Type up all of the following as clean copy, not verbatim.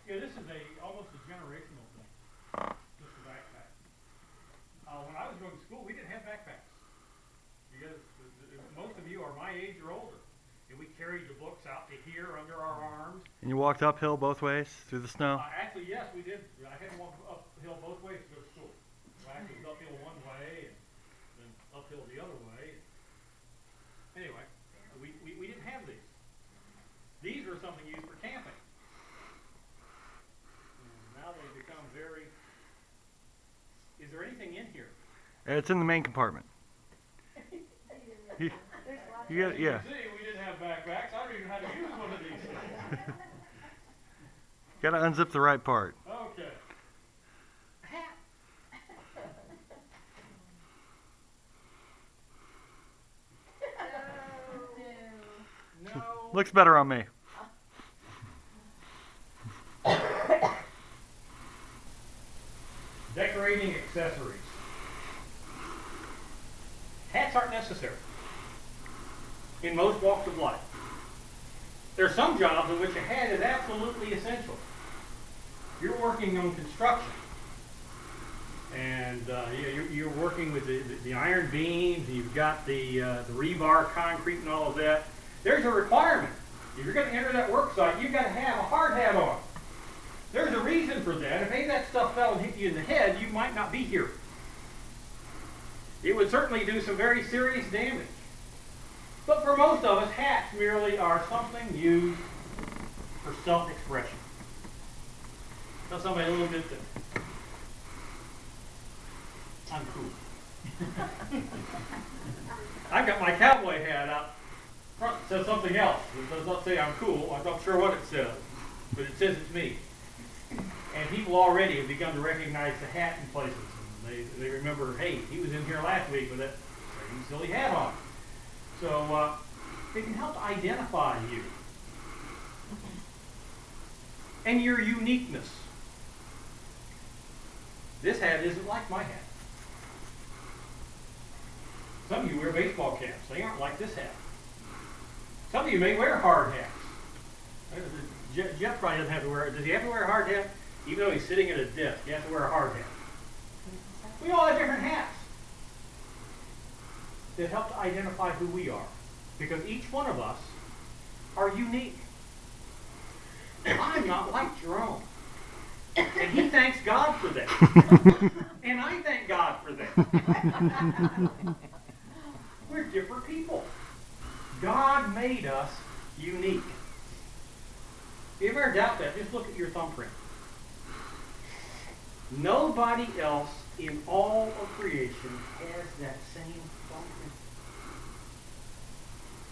Yeah, this is almost a generational thing. Just a backpack. When I was going to school, we didn't have backpacks. Because most of you are my age or older. And we carried the books out to here under our arms. And you walked uphill both ways through the snow? Actually, yes, we did. I had to walk uphill both ways to go to school. Well, actually, it was uphill one way and then uphill the other way. Anyway, we didn't have these. These were something used for camping. And now they've become very... Is there anything in here? It's in the main compartment. Yeah. See, we didn't have backpacks. I don't even know how to use one of these things. Got to unzip the right part. Okay. No. Looks better on me. Decorating accessories. Hats aren't necessary in most walks of life. There are some jobs in which a hat is absolutely essential. You're working on construction, and you're working with the iron beams, and you've got the rebar concrete and all of that. There's a requirement. If you're going to enter that work site, you've got to have a hard hat on. There's a reason for that. If any of that stuff fell and hit you in the head, you might not be here. It would certainly do some very serious damage. But for most of us, hats merely are something used for self-expression. Tell somebody a little bit that I'm cool. I've got my cowboy hat up front. It says something else. It does not say I'm cool. I'm not sure what it says, but it says it's me. And people already have begun to recognize the hat in places. They remember, hey, he was in here last week with that same silly hat on. So it can help to identify you and your uniqueness. This hat isn't like my hat. Some of you wear baseball caps. They aren't like this hat. Some of you may wear hard hats. Jeff probably doesn't have to wear it. Does he have to wear a hard hat? Even though he's sitting at a desk, he has to wear a hard hat. We all have different hats that help to identify who we are, because each one of us are unique. I'm not like Jerome, and he thanks God for that, and I thank God for that. We're different people. God made us unique. If you ever doubt that, just look at your thumbprint. Nobody else in all of creation has that same thumbprint.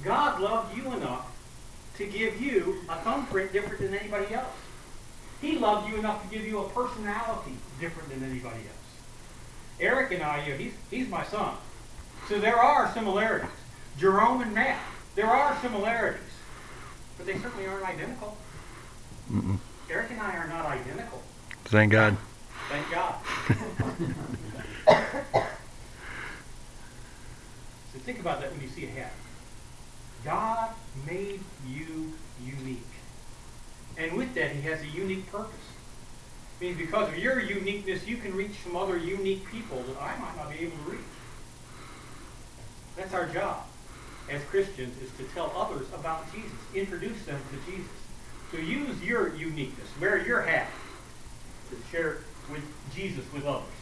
God loved you enough to give you a thumbprint different than anybody else. He loved you enough to give you a personality different than anybody else. Eric and I, he's my son. So there are similarities. Jerome and Matt, there are similarities. But they certainly aren't identical. Mm-mm. Eric and I are not identical. Thank God. Thank God. So think about that when you see a hat. God made you unique. And with that, he has a unique purpose. It means because of your uniqueness, you can reach some other unique people that I might not be able to reach. That's our job as Christians, is to tell others about Jesus, introduce them to Jesus. So use your uniqueness, wear your hat to share with Jesus with others.